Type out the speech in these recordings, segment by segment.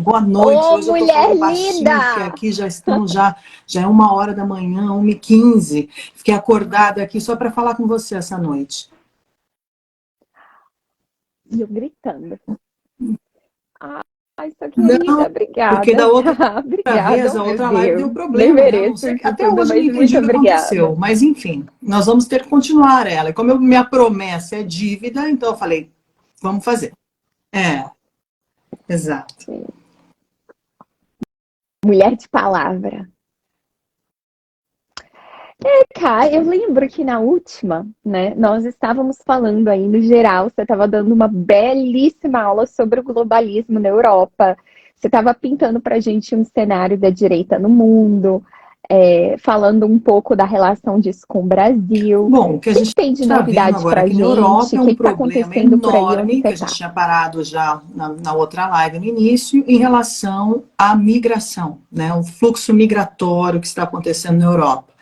boa noite. Ô, Hoje eu estou mulher falando baixinho, porque linda! aqui já é 1 hora da manhã, 1h15. Fiquei acordada aqui só para falar com você essa noite. E eu gritando. Ai, sua Não, querida, porque obrigada, da outra tá? Obrigada, vez, oh, a meu outra live deu Deus. Nem problema, né? Eu não mereço sei, isso até tudo, hoje eu não mas entendi muito o que aconteceu. obrigada. Mas enfim, nós vamos ter que continuar ela. E como minha promessa é dívida, então eu falei, vamos fazer. É, exato. Mulher de palavra. Cá, eu lembro que na última, né, nós estávamos falando aí no geral, você estava dando uma belíssima aula sobre o globalismo na Europa, você estava pintando para a gente um cenário da direita no mundo, falando um pouco da relação disso com o Brasil. Bom, o que a O que gente que tem de está vendo novidade agora para a aqui na gente? Europa O é que um está problema acontecendo por aí onde enorme, você que a gente está? tinha parado já na outra live no início, em relação à migração, né? O fluxo migratório que está acontecendo na Europa.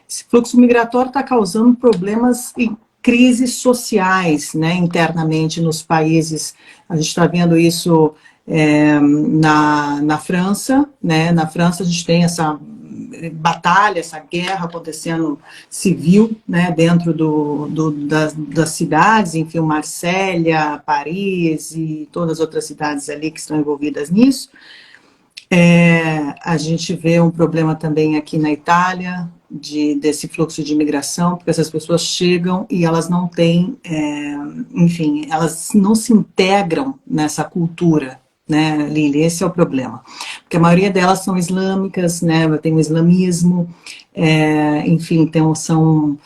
Esse fluxo migratório está causando problemas e crises sociais, né, internamente nos países. A gente está vendo isso na França, né? Na França a gente tem essa batalha, essa guerra acontecendo civil, né, dentro das cidades, enfim, Marsella, Paris e todas as outras cidades ali que estão envolvidas nisso. A gente vê um problema também aqui na Itália, desse fluxo de imigração, porque essas pessoas chegam e elas não têm, enfim, elas não se integram nessa cultura, né, Lili? Esse é o problema. Porque a maioria delas são islâmicas, né, tem o islamismo, enfim, então são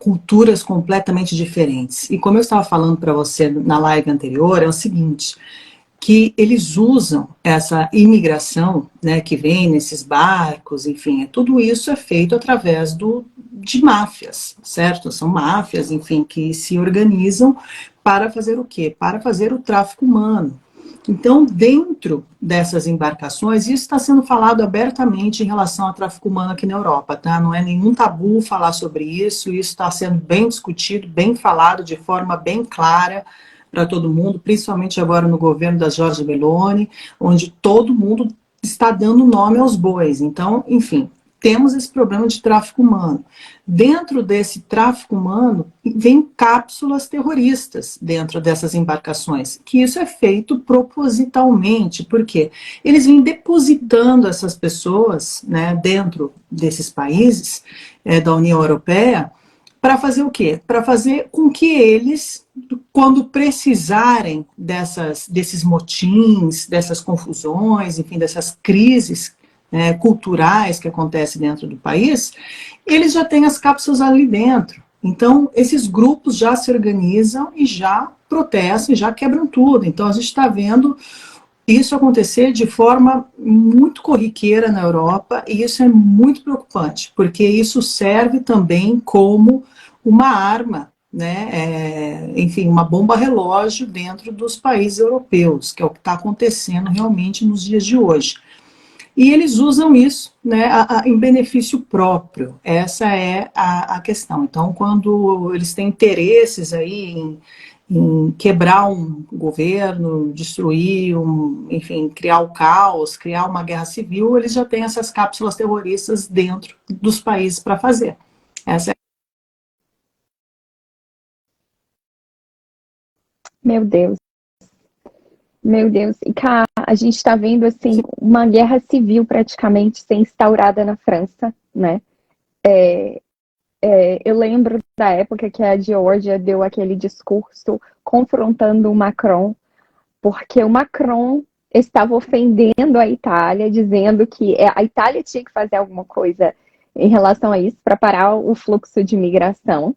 culturas completamente diferentes. E como eu estava falando para você na live anterior, é o seguinte, que eles usam essa imigração, né, que vem nesses barcos, enfim, tudo isso é feito através de máfias, certo? São máfias, enfim, que se organizam para fazer o quê? Para fazer o tráfico humano. Então, dentro dessas embarcações, isso está sendo falado abertamente em relação ao tráfico humano aqui na Europa, tá? Não é nenhum tabu falar sobre isso está sendo bem discutido, bem falado, de forma bem clara, para todo mundo, principalmente agora no governo da Giorgia Meloni, onde todo mundo está dando nome aos bois. Então, enfim, temos esse problema de tráfico humano. Dentro desse tráfico humano, vem cápsulas terroristas dentro dessas embarcações, que isso é feito propositalmente, porque eles vêm depositando essas pessoas, né, dentro desses países da União Europeia, para fazer o quê? Para fazer com que eles, quando precisarem desses motins, dessas confusões, enfim, dessas crises culturais que acontecem dentro do país, eles já têm as cápsulas ali dentro. Então, esses grupos já se organizam e já protestam, já quebram tudo. Então, a gente está vendo isso acontecer de forma muito corriqueira na Europa, e isso é muito preocupante, porque isso serve também como uma arma, né, enfim, uma bomba relógio dentro dos países europeus, que é o que está acontecendo realmente nos dias de hoje. E eles usam isso, né, em benefício próprio. Essa é a questão. Então, quando eles têm interesses aí em quebrar um governo, destruir, enfim, criar o caos, criar uma guerra civil, eles já têm essas cápsulas terroristas dentro dos países para fazer. Essa é. Meu Deus, meu Deus. E cá, a gente está vendo, assim, uma guerra civil praticamente ser instaurada na França, né? Eu lembro da época que a Georgia deu aquele discurso confrontando o Macron, porque o Macron estava ofendendo a Itália, dizendo que a Itália tinha que fazer alguma coisa em relação a isso para parar o fluxo de migração.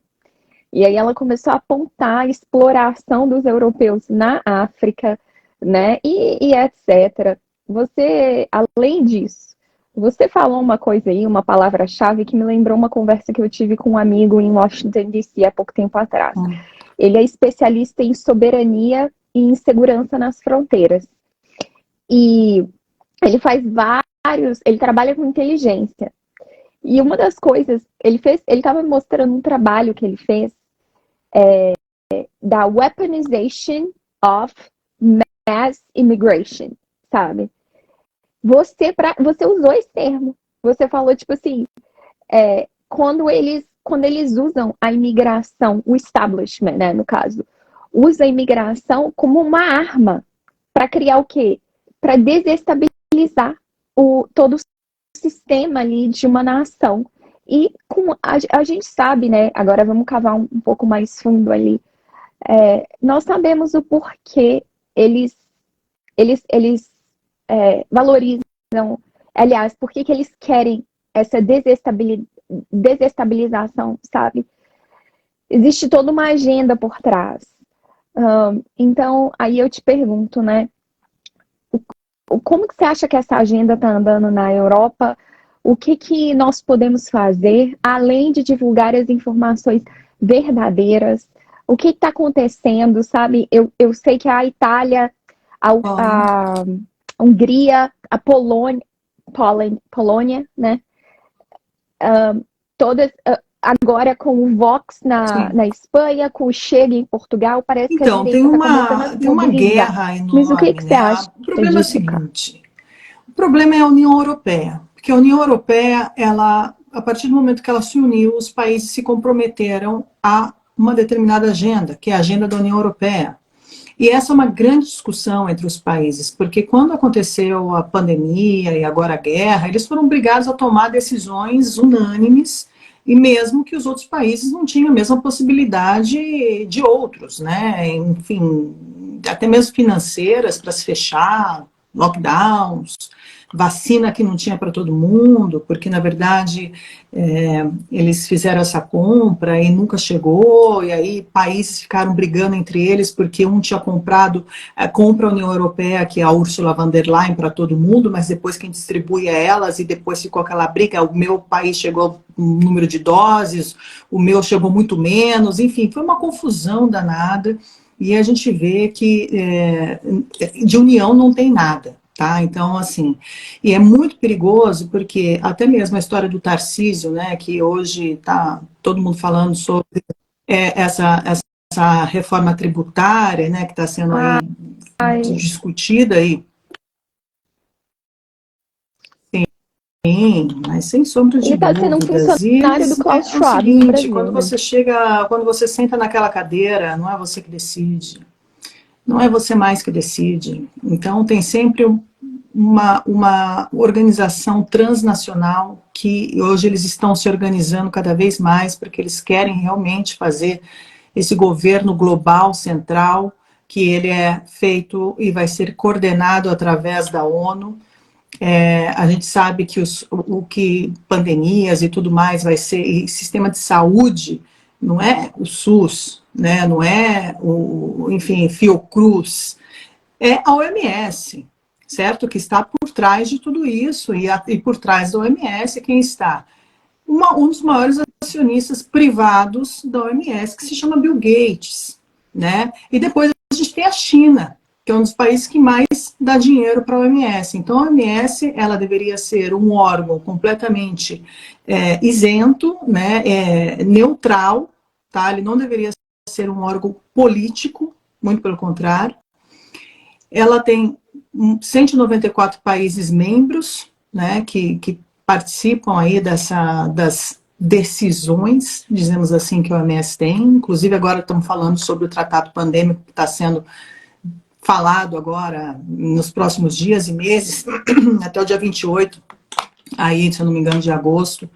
E aí ela começou a apontar a exploração dos europeus na África, né? E etc. Você, além disso, você falou uma coisa aí, uma palavra-chave que me lembrou uma conversa que eu tive com um amigo em Washington, D.C. há pouco tempo atrás. Ele é especialista em soberania e em segurança nas fronteiras. E ele faz ele trabalha com inteligência. E uma das coisas, ele estava me mostrando um trabalho que ele fez da weaponization of mass immigration, sabe? você usou esse termo. Você falou, tipo assim, quando eles usam a imigração, o establishment, né, no caso, usa a imigração como uma arma para criar o quê? Para desestabilizar todo o sistema ali de uma nação. E a gente sabe, né? Agora vamos cavar um pouco mais fundo ali. Nós sabemos o porquê eles valorizam, aliás, por que eles querem essa desestabilização, sabe? Existe toda uma agenda por trás. Então, aí eu te pergunto, né? Como que você acha que essa agenda está andando na Europa? O que nós podemos fazer, além de divulgar as informações verdadeiras? O que está acontecendo, sabe? Eu sei que a Itália, a Hungria, a Polônia, né? Todas, agora com o Vox na Espanha, com o Chega em Portugal, parece que a Então, direita está começando a se tem uma mobilizar. guerra Mas o que enorme, você né? acha O problema é o disso, cara? seguinte, o problema é a União Europeia, porque a União Europeia, ela, a partir do momento que ela se uniu, os países se comprometeram a uma determinada agenda, que é a agenda da União Europeia. E essa é uma grande discussão entre os países, porque quando aconteceu a pandemia e agora a guerra, eles foram obrigados a tomar decisões unânimes, e mesmo que os outros países não tinham a mesma possibilidade de outros, né? Enfim, até mesmo financeiras para se fechar, lockdowns, vacina que não tinha para todo mundo, porque na verdade eles fizeram essa compra e nunca chegou, e aí países ficaram brigando entre eles porque um tinha comprado, compra a União Europeia, que é a Ursula von der Leyen, para todo mundo, mas depois quem distribui é elas, e depois ficou aquela briga, o meu país chegou um número de doses, o meu chegou muito menos, enfim, foi uma confusão danada, e a gente vê que de união não tem nada. Tá? Então, assim, e é muito perigoso porque até mesmo a história do Tarcísio, né, que hoje está todo mundo falando sobre essa reforma tributária, né, que está sendo aí Ai, discutida aí, sim, mas sem sombra de ele está sendo um dúvidas. E funcionário do eles Klaus é o Schwab no seguinte, Brasil, quando né? você chega, quando você senta naquela cadeira, não é você que decide. Não é você mais que decide. Então, tem sempre uma organização transnacional que hoje eles estão se organizando cada vez mais porque eles querem realmente fazer esse governo global central, que ele é feito e vai ser coordenado através da ONU. A gente sabe que o que pandemias e tudo mais vai ser, e sistema de saúde, não é o SUS, né, não é enfim, Fiocruz, é a OMS, certo? Que está por trás de tudo isso, e por trás da OMS quem está? Um dos maiores acionistas privados da OMS, que se chama Bill Gates, né? E depois a gente tem a China, que é um dos países que mais dá dinheiro para a OMS. Então, a OMS, ela deveria ser um órgão completamente isento, né, neutral, tá? Ele não deveria ser um órgão político, muito pelo contrário. Ela tem 194 países membros, né, que participam aí das decisões, dizemos assim, que a OMS tem. Inclusive, agora estamos falando sobre o tratado pandêmico que está sendo falado agora nos próximos dias e meses, até o dia 28, aí, se eu não me engano, de agosto,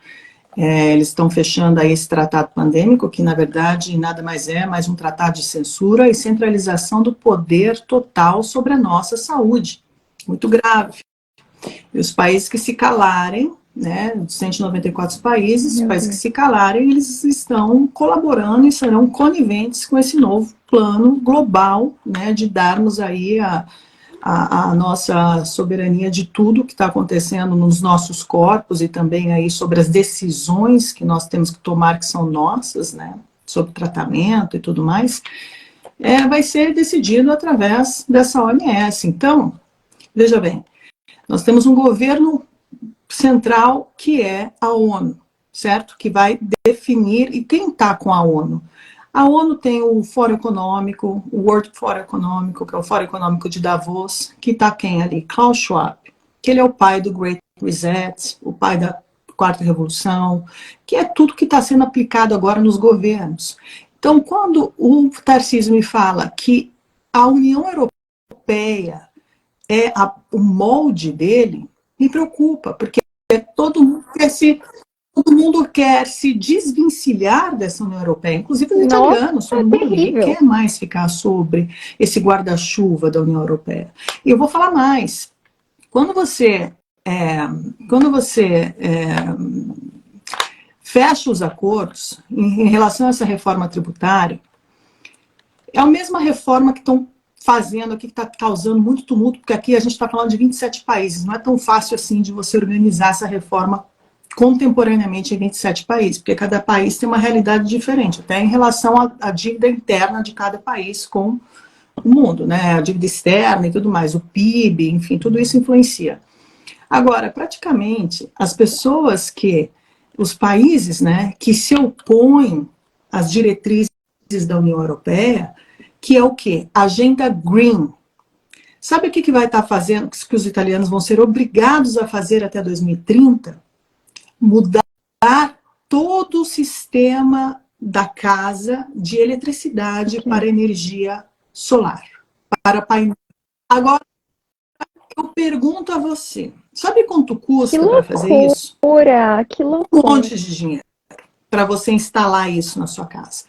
eles estão fechando aí esse tratado pandêmico, que na verdade nada mais é mais um tratado de censura e centralização do poder total sobre a nossa saúde. Muito grave. E os países que se calarem, né, dos 194 países, os países que se calarem, eles estão colaborando e serão coniventes com esse novo plano global, né, de darmos aí a nossa soberania de tudo que está acontecendo nos nossos corpos e também aí sobre as decisões que nós temos que tomar, que são nossas, né, sobre tratamento e tudo mais, vai ser decidido através dessa OMS. Então, veja bem, nós temos um governo central que é a ONU, certo? Que vai definir, e quem está com a ONU? A ONU tem o Fórum Econômico, o World Fórum Econômico, que é o Fórum Econômico de Davos, que está quem ali? Klaus Schwab, que ele é o pai do Great Reset, o pai da quarta revolução, que é tudo que está sendo aplicado agora nos governos. Então, quando o Tarcísio me fala que a União Europeia é o molde dele, me preocupa, porque todo mundo quer se desvencilhar dessa União Europeia, inclusive os italianos. Ninguém quer mais ficar sobre esse guarda-chuva da União Europeia. E eu vou falar mais. Quando você fecha os acordos em relação a essa reforma tributária, é a mesma reforma que estão fazendo aqui, que está causando muito tumulto, porque aqui a gente está falando de 27 países, não é tão fácil assim de você organizar essa reforma contemporaneamente em 27 países, porque cada país tem uma realidade diferente, até em relação à dívida interna de cada país com o mundo, né? A dívida externa e tudo mais, o PIB, enfim, tudo isso influencia. Agora, praticamente, os países, né, que se opõem às diretrizes da União Europeia, que é o quê? Agenda Green. Sabe o que vai estar fazendo, que os italianos vão ser obrigados a fazer até 2030? Mudar todo o sistema da casa de eletricidade para energia solar, para painel. Agora, eu pergunto a você, sabe quanto custa para fazer isso? Que loucura! Um monte de dinheiro para você instalar isso na sua casa.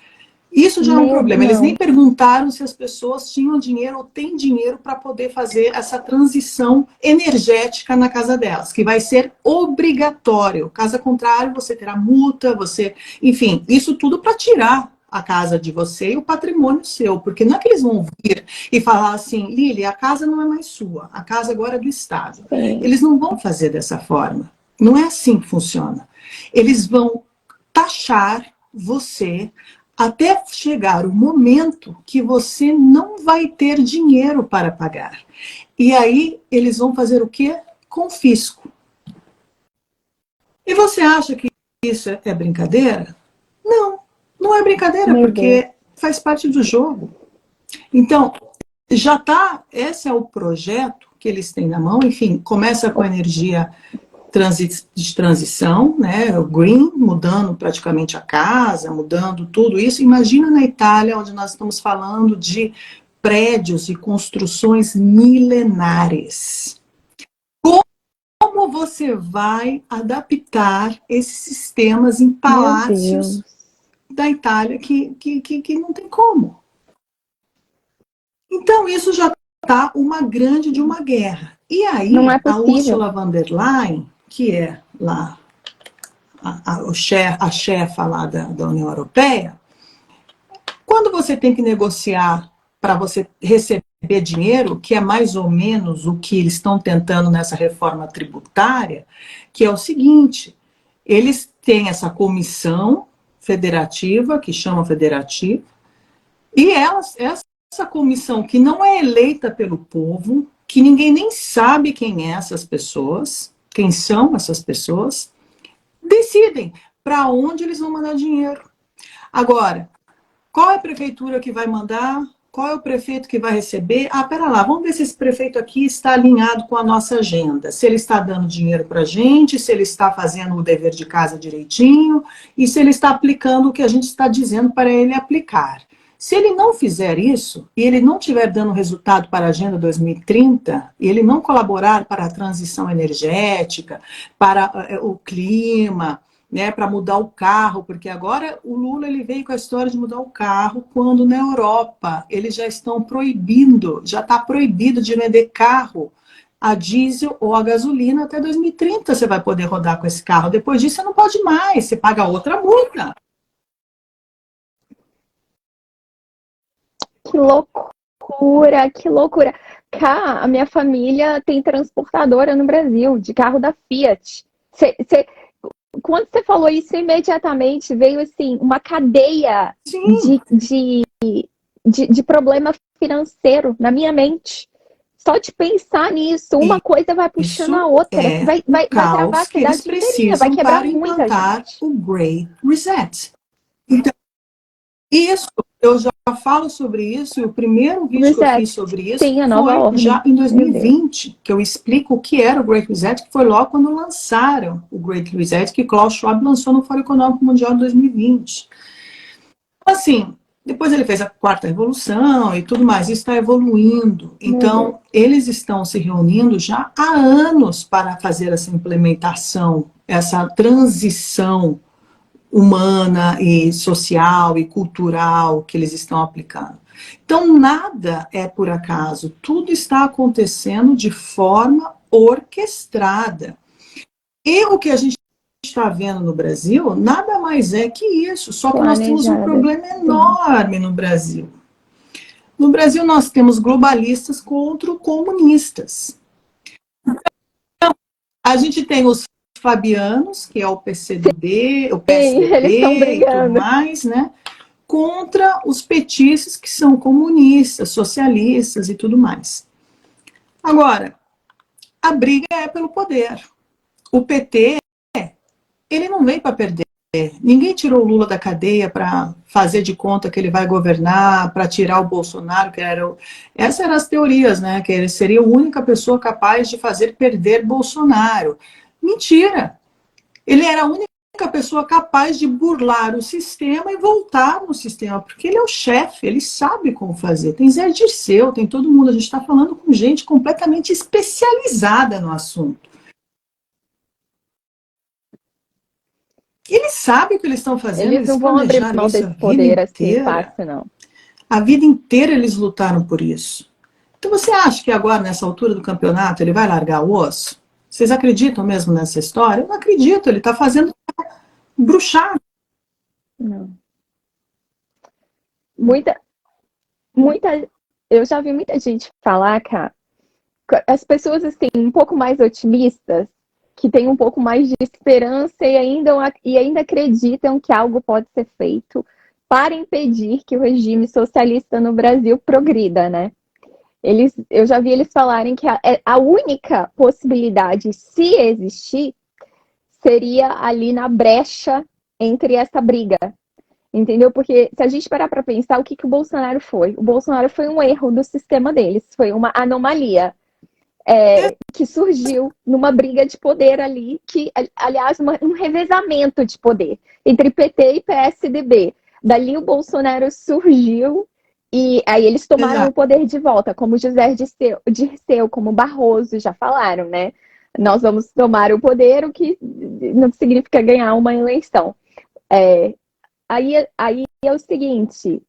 Isso já é um problema. Eles nem perguntaram se as pessoas tinham dinheiro ou têm dinheiro para poder fazer essa transição energética na casa delas, que vai ser obrigatório. Caso contrário, você terá multa, enfim, isso tudo para tirar a casa de você e o patrimônio seu, porque não é que eles vão vir e falar assim, Lili, a casa não é mais sua, a casa agora é do Estado. Sim. Eles não vão fazer dessa forma. Não é assim que funciona. Eles vão taxar você até chegar o momento que você não vai ter dinheiro para pagar. E aí eles vão fazer o quê? Confisco. E você acha que isso é brincadeira? Não, não é brincadeira, porque faz parte do jogo. Então, esse é o projeto que eles têm na mão, enfim, começa com a energia de transição, né, o green, mudando praticamente a casa, mudando tudo isso. Imagina na Itália, onde nós estamos falando de prédios e construções milenares. Como você vai adaptar esses sistemas em palácios da Itália que não tem como? Então, isso já está uma grande de uma guerra. E aí, a Ursula von der Leyen, que é lá a chefa lá da União Europeia, quando você tem que negociar para você receber dinheiro, que é mais ou menos o que eles estão tentando nessa reforma tributária, que é o seguinte, eles têm essa comissão federativa, que chama federativa, e essa comissão que não é eleita pelo povo, que ninguém nem sabe quem são essas pessoas, decidem para onde eles vão mandar dinheiro. Agora, qual é a prefeitura que vai mandar? Qual é o prefeito que vai receber? Pera lá, vamos ver se esse prefeito aqui está alinhado com a nossa agenda. Se ele está dando dinheiro para a gente, se ele está fazendo o dever de casa direitinho e se ele está aplicando o que a gente está dizendo para ele aplicar. Se ele não fizer isso, e ele não estiver dando resultado para a Agenda 2030, e ele não colaborar para a transição energética, para o clima, né, para mudar o carro, porque agora o Lula ele veio com a história de mudar o carro, quando na Europa eles já estão proibindo, já está proibido de vender carro a diesel ou a gasolina até 2030 você vai poder rodar com esse carro. Depois disso você não pode mais, você paga outra multa. Que loucura, que loucura. Cá, a minha família tem transportadora no Brasil, de carro da Fiat. Quando você falou isso, imediatamente veio assim, uma cadeia de problema financeiro na minha mente. Só de pensar nisso, uma coisa vai puxando a outra. Vai travar a cidade inteirinha, vai quebrar muita gente. O Great Reset. Então, isso Eu já falo sobre isso, e o primeiro vídeo que eu fiz sobre isso Sim, a nova foi ordem. já em 2020, que eu explico o que era o Great Reset, que foi logo quando lançaram o Great Reset, que Klaus Schwab lançou no Fórum Econômico Mundial em 2020. Assim, depois ele fez a quarta revolução e tudo mais, isso está evoluindo. Então, eles estão se reunindo já há anos para fazer essa implementação, essa transição humana e social e cultural que eles estão aplicando. Então, nada é por acaso, tudo está acontecendo de forma orquestrada. E o que a gente está vendo no Brasil nada mais é que isso, só que nós temos um problema enorme no Brasil. No Brasil, nós temos globalistas contra comunistas. Então, a gente tem os fabianos, que é o PCdoB, o PSDB e tudo mais, né? Contra os petistas, que são comunistas, socialistas e tudo mais. Agora, a briga é pelo poder. O PT, ele não veio para perder. Ninguém tirou o Lula da cadeia para fazer de conta que ele vai governar, para tirar o Bolsonaro, que era essas eram as teorias, né? Que ele seria a única pessoa capaz de fazer perder Bolsonaro. Mentira! Ele era a única pessoa capaz de burlar o sistema e voltar no sistema, porque ele é o chefe, ele sabe como fazer. Tem Zé Dirceu, tem todo mundo. A gente está falando com gente completamente especializada no assunto. Eles sabem o que eles estão fazendo. Eles não vão abrir mão desse poder assim fácil, não. A vida inteira eles lutaram por isso. Então você acha que agora, nessa altura do campeonato, ele vai largar o osso? Vocês acreditam mesmo nessa história? Eu não acredito, ele está fazendo bruxar. Não. Eu já vi muita gente falar, cara, as pessoas assim, um pouco mais otimistas, que têm um pouco mais de esperança e ainda acreditam que algo pode ser feito para impedir que o regime socialista no Brasil progrida, né? Eu já vi eles falarem que a única possibilidade, se existir, seria ali na brecha entre essa briga. Entendeu? Porque se a gente parar para pensar, o que o Bolsonaro foi? O Bolsonaro foi um erro do sistema deles, foi uma anomalia que surgiu numa briga de poder ali, que, aliás, um revezamento de poder entre PT e PSDB. Dali o Bolsonaro surgiu e aí eles tomaram o poder de volta, como José Dirceu, como Barroso já falaram, né? Nós vamos tomar o poder, o que não significa ganhar uma eleição. Aí é o seguinte,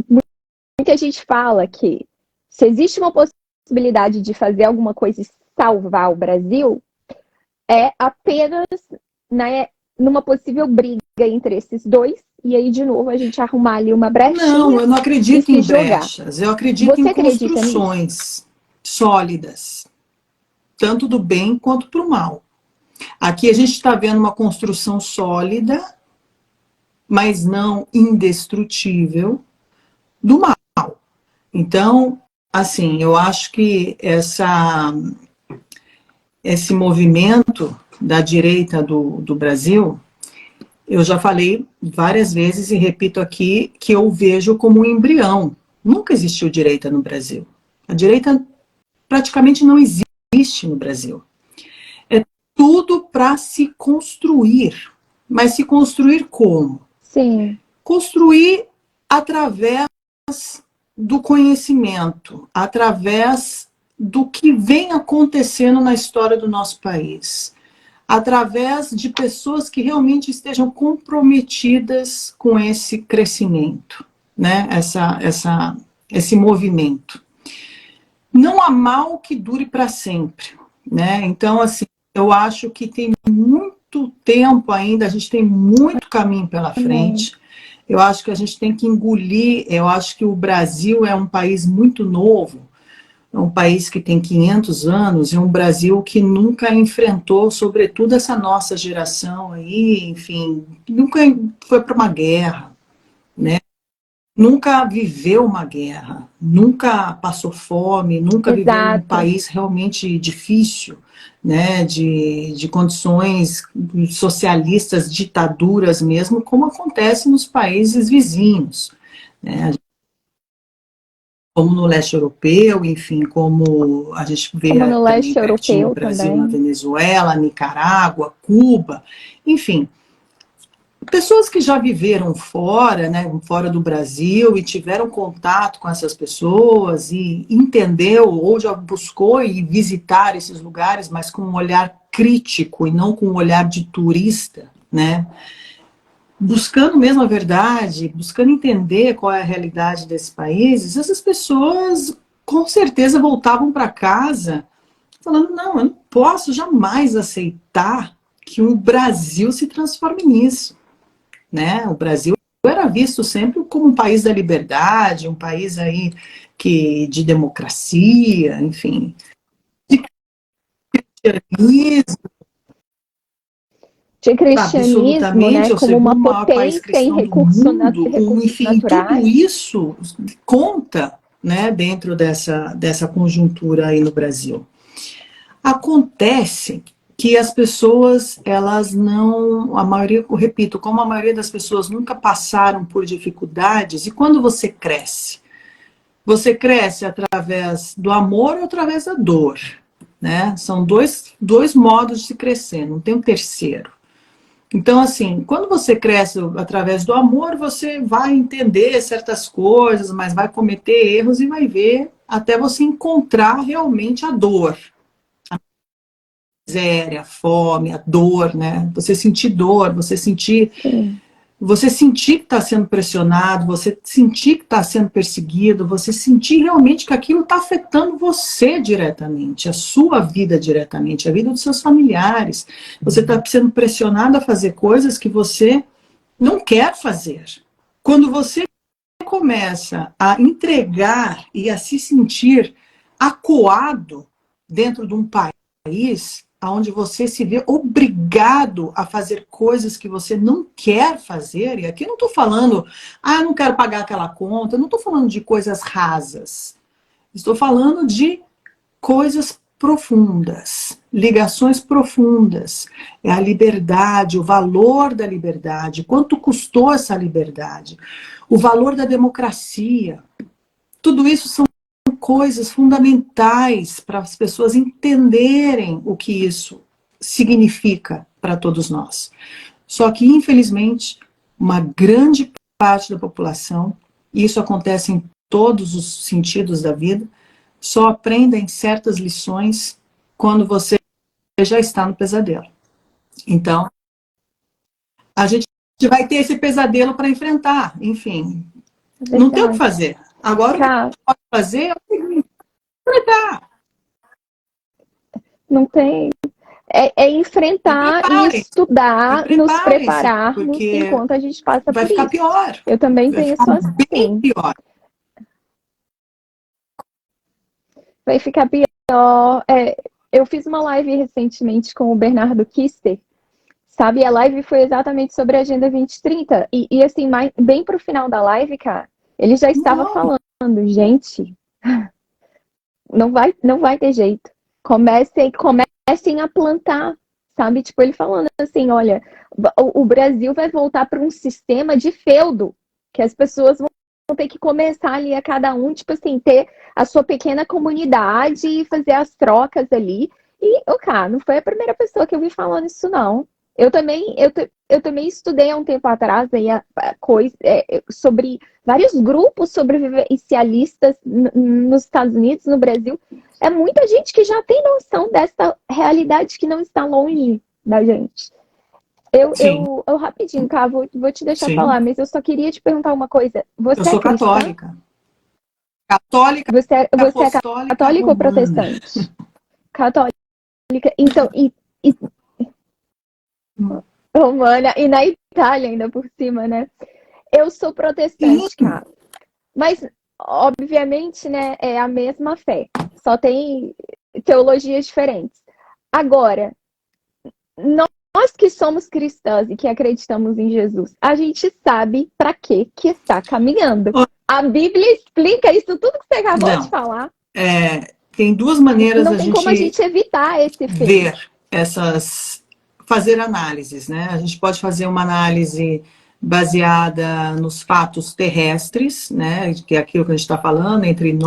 muita gente fala que se existe uma possibilidade de fazer alguma coisa e salvar o Brasil, é apenas numa possível briga entre esses dois, e aí de novo a gente arrumar ali uma brechinha. Não, eu não acredito em brechas, eu acredito em construções sólidas, tanto do bem quanto para o mal. Aqui a gente está vendo uma construção sólida, mas não indestrutível, do mal. Então, assim, eu acho que esse movimento da direita do Brasil, eu já falei várias vezes e repito aqui que eu vejo como um embrião. Nunca existiu direita no Brasil. A direita praticamente não existe no Brasil. É tudo para se construir. Mas se construir como? Sim. Construir através do conhecimento, através do que vem acontecendo na história do nosso país, através de pessoas que realmente estejam comprometidas com esse crescimento, né? Esse movimento. Não há mal que dure para sempre, né? Então, assim, eu acho que tem muito tempo ainda, a gente tem muito caminho pela frente. Eu acho que a gente tem que engolir, eu acho que o Brasil é um país muito novo, é um país que tem 500 anos, é um Brasil que nunca enfrentou, sobretudo essa nossa geração aí, enfim, nunca foi para uma guerra, né? nunca viveu uma guerra, nunca passou fome, nunca viveu num Exato. país realmente difícil, né, de condições socialistas, ditaduras mesmo, como acontece nos países vizinhos, né, como no leste europeu, enfim, como a gente Como vê no também leste pertinho o europeu Brasil, na também. Venezuela, Nicarágua, Cuba, enfim, pessoas que já viveram fora, né, fora do Brasil e tiveram contato com essas pessoas e entendeu ou já buscou ir visitar esses lugares, mas com um olhar crítico e não com um olhar de turista, né? Buscando mesmo a verdade, buscando entender qual é a realidade desses países, essas pessoas com certeza voltavam para casa falando, não, eu não posso jamais aceitar que o Brasil se transforme nisso, né? O Brasil era visto sempre como um país da liberdade, um país aí que de democracia, enfim, de cristianismo, De cristianismo, né, absolutamente, é o como uma segundo maior país potência em cristão do mundo, recursos enfim, tudo naturais. isso conta, né, dentro dessa conjuntura aí no Brasil. Acontece que as pessoas, elas não, a maioria, eu repito, como a maioria das pessoas nunca passaram por dificuldades, e quando você cresce através do amor ou através da dor, né? São dois modos de se crescer, não tem um terceiro. Então, assim, quando você cresce através do amor, você vai entender certas coisas, mas vai cometer erros e vai ver até você encontrar realmente a dor, miséria, a fome, a dor, né? Você sentir dor, Sim, você sentir que está sendo pressionado, você sentir que está sendo perseguido, você sentir realmente que aquilo está afetando você diretamente, a sua vida diretamente, a vida dos seus familiares. Você está sendo pressionado a fazer coisas que você não quer fazer. Quando você começa a entregar e a se sentir acuado dentro de um país onde você se vê obrigado a fazer coisas que você não quer fazer, e aqui não estou falando, não quero pagar aquela conta, não estou falando de coisas rasas, estou falando de coisas profundas, ligações profundas, é a liberdade, o valor da liberdade, quanto custou essa liberdade, o valor da democracia, tudo isso são coisas fundamentais para as pessoas entenderem o que isso significa para todos nós. Só que, infelizmente, uma grande parte da população, e isso acontece em todos os sentidos da vida, só aprendem certas lições quando você já está no pesadelo. Então, a gente vai ter esse pesadelo para enfrentar, enfim, é não tem o que verdade. fazer. Agora, o que a Cara, gente pode fazer é o seguinte: enfrentar. não tem. É E enfrentar e preparem-se, e estudar, nos preparem-se, prepararmos porque enquanto a gente passa vai por ficar isso. pior, Eu também vai penso ficar bem assim. pior. Vai ficar pior. Eu fiz uma live recentemente com o Bernardo Kister, sabe? A live foi exatamente sobre a Agenda 2030. E assim, bem pro final da live, cara, ele já estava Não, falando, gente, não vai ter jeito. Comecem a plantar, sabe? Tipo, ele falando assim, olha, o Brasil vai voltar para um sistema de feudo, que as pessoas vão ter que começar ali a cada um, tipo assim, ter a sua pequena comunidade e fazer as trocas ali. E, cara, não foi a primeira pessoa que eu vi falando isso, não. Eu também estudei há um tempo atrás aí sobre vários grupos sobrevivencialistas nos Estados Unidos, no Brasil. É muita gente que já tem noção dessa realidade que não está longe da gente. Eu, sim, eu, eu rapidinho, cá, vou te deixar sim. falar, mas eu só queria te perguntar uma coisa. Eu Você é sou cristã? católica. Católica Você é apostólica católico ou romana. protestante? Católica. Então, e romana, e na Itália ainda por cima, né? Eu sou Sim, protestante, cara. Mas, obviamente, né, é a mesma fé. Só tem teologias diferentes. Agora, que somos cristãs e que acreditamos em Jesus, a gente sabe para que está caminhando. A Bíblia explica isso tudo que você acabou de falar. Tem duas maneiras não tem como a gente evitar esse fim. Ver fazer análises, né? A gente pode fazer uma análise baseada nos fatos terrestres, né? Que é aquilo que a gente está falando, entre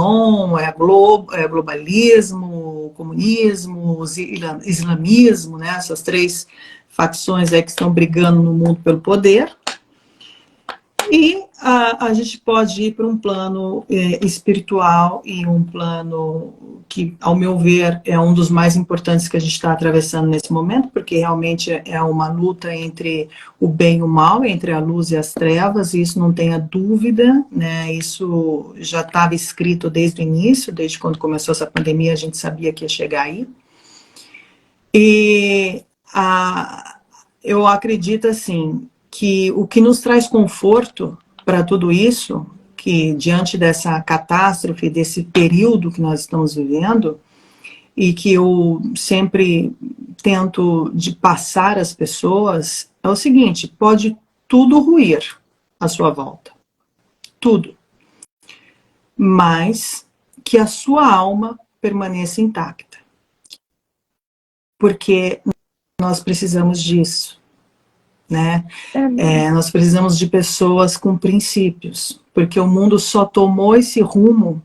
globalismo, comunismo, islamismo, né? Essas três facções aí que estão brigando no mundo pelo poder. E a gente pode ir para um plano espiritual e um plano que, ao meu ver, é um dos mais importantes que a gente está atravessando nesse momento, porque realmente é uma luta entre o bem e o mal, entre a luz e as trevas, e isso não tenha dúvida, né? Isso já estava escrito desde o início, desde quando começou essa pandemia, a gente sabia que ia chegar aí. E eu acredito, assim, que o que nos traz conforto para tudo isso, que diante dessa catástrofe, desse período que nós estamos vivendo, e que eu sempre tento de passar às pessoas, é o seguinte: pode tudo ruir à sua volta, tudo, mas que a sua alma permaneça intacta, porque nós precisamos disso. Né? Nós precisamos de pessoas com princípios, porque o mundo só tomou esse rumo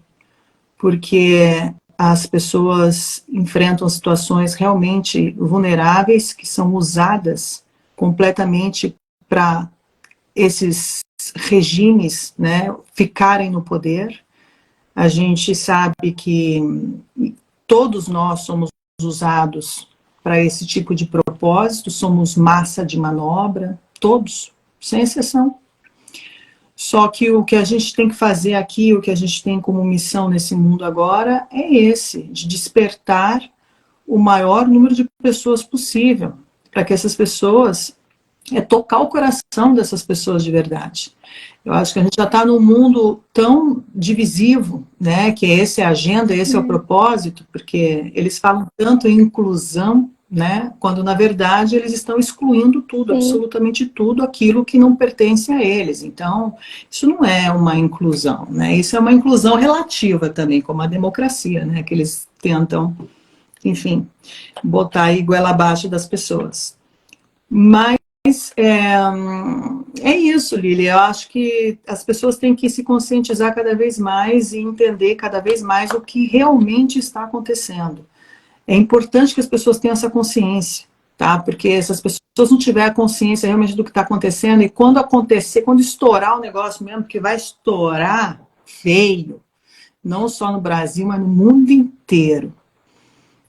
porque as pessoas enfrentam situações realmente vulneráveis que são usadas completamente para esses regimes, né, ficarem no poder. A gente sabe que todos nós somos usados para esse tipo de propósito, somos massa de manobra, todos, sem exceção. Só que o que a gente tem que fazer aqui, o que a gente tem como missão nesse mundo agora, é esse, de despertar o maior número de pessoas possível, para que essas pessoas, tocar o coração dessas pessoas de verdade. Eu acho que a gente já está num mundo tão divisivo, né, que essa é a agenda, esse é o propósito, porque eles falam tanto em inclusão, né, quando na verdade eles estão excluindo tudo, absolutamente tudo, aquilo que não pertence a eles. Então, isso não é uma inclusão, né, isso é uma inclusão relativa também, como a democracia, né, que eles tentam, enfim, botar aí goela abaixo das pessoas. Mas é isso, Lili. Eu acho que as pessoas têm que se conscientizar cada vez mais e entender cada vez mais o que realmente está acontecendo. É importante que as pessoas tenham essa consciência, tá? Porque se as pessoas não tiverem consciência realmente do que está acontecendo, e quando acontecer, quando estourar o negócio mesmo, porque vai estourar feio, não só no Brasil, mas no mundo inteiro.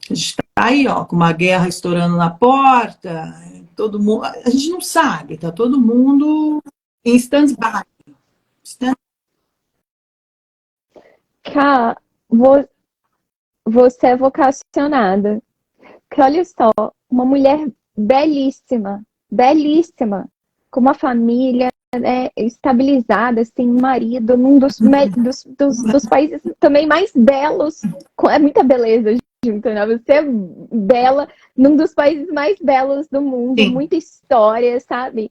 A gente está aí, ó, com uma guerra estourando na porta, todo mundo, a gente não sabe, tá todo mundo em stand-by. Cá, você é vocacionada. Porque olha só, uma mulher belíssima, belíssima, com uma família, né, estabilizada, assim, um marido, num dos países também mais belos. É muita beleza junto, né? Você é bela num dos países mais belos do mundo, Sim. Muita história, sabe?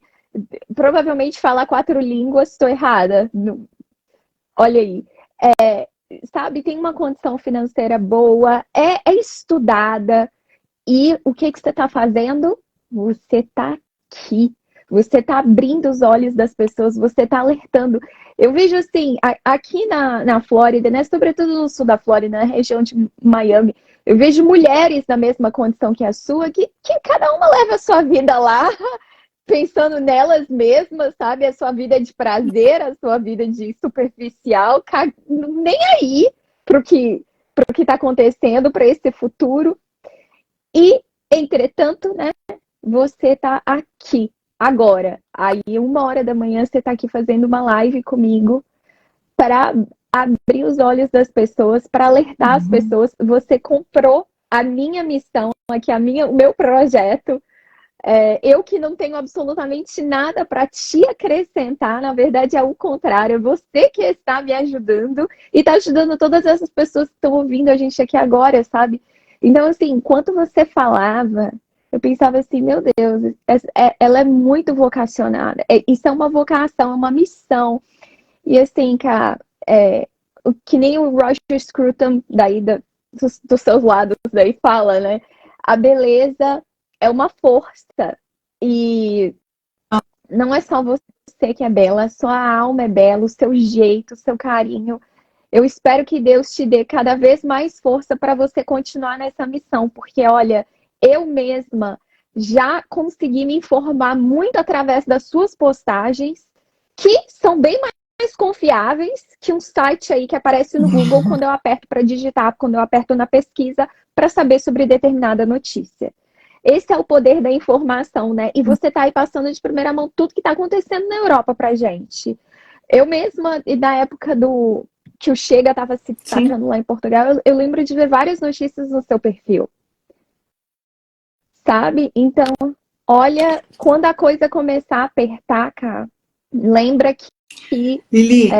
Provavelmente fala 4 línguas, estou errada. Olha aí. Sabe, tem uma condição financeira boa, é estudada. E o que você está fazendo? Você está aqui. Você está abrindo os olhos das pessoas, você está alertando. Eu vejo assim, aqui na Flórida, né, sobretudo no sul da Flórida, na região de Miami, eu vejo mulheres na mesma condição que a sua, que cada uma leva a sua vida lá, pensando nelas mesmas, sabe? A sua vida de prazer, a sua vida de superficial, nem aí pro que está acontecendo, para esse futuro. E, entretanto, né, você está aqui, agora. Aí, 1h da manhã, você está aqui fazendo uma live comigo para abrir os olhos das pessoas, para alertar as pessoas. Você comprou a minha missão aqui, o meu projeto. Eu que não tenho absolutamente nada para te acrescentar, na verdade é o contrário, é você que está me ajudando e está ajudando todas essas pessoas que estão ouvindo a gente aqui agora, sabe? Então, assim, enquanto você falava, eu pensava assim, meu Deus, ela é muito vocacionada. Isso é uma vocação, é uma missão. E assim, cara, que nem o Roger Scruton daí dos seus lados daí fala, né? A beleza é uma força. E não é só você que é bela, sua alma é bela, o seu jeito, o seu carinho. Eu espero que Deus te dê cada vez mais força para você continuar nessa missão, porque olha, eu mesma já consegui me informar muito através das suas postagens, que são bem mais confiáveis que um site aí que aparece no Google quando eu aperto para digitar, quando eu aperto na pesquisa para saber sobre determinada notícia. Esse é o poder da informação, né? E você tá aí passando de primeira mão tudo que está acontecendo na Europa pra gente. Eu mesma, e da época que o Chega estava se destacando lá em Portugal, eu lembro de ver várias notícias no seu perfil. Sabe? Então, olha, quando a coisa começar a apertar, cara, lembra que Lili,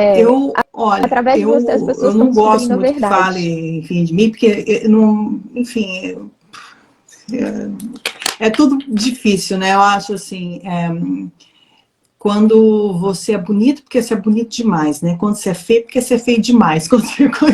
olha, através de você as pessoas eu estão não gosto descobrindo a muito que verdade. fale, enfim, de mim, porque eu não, enfim, é tudo difícil, né? Eu acho assim, quando você é bonito, porque você é bonito demais, né? Quando você é feio, porque você é feio demais.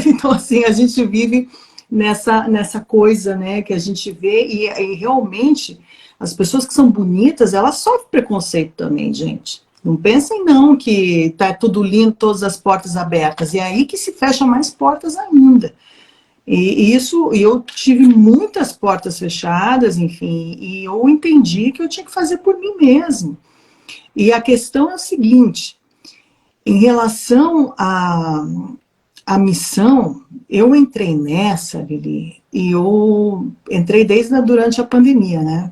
Então, assim, a gente vive nessa coisa, né, que a gente vê, e realmente as pessoas que são bonitas, elas sofrem preconceito também, gente. Não pensem não que tá tudo lindo, todas as portas abertas. E é aí que se fecha mais portas ainda. E eu tive muitas portas fechadas, enfim, e eu entendi que eu tinha que fazer por mim mesmo. E a questão é o seguinte, em relação à missão, eu entrei nessa, Lili, e eu entrei durante a pandemia, né?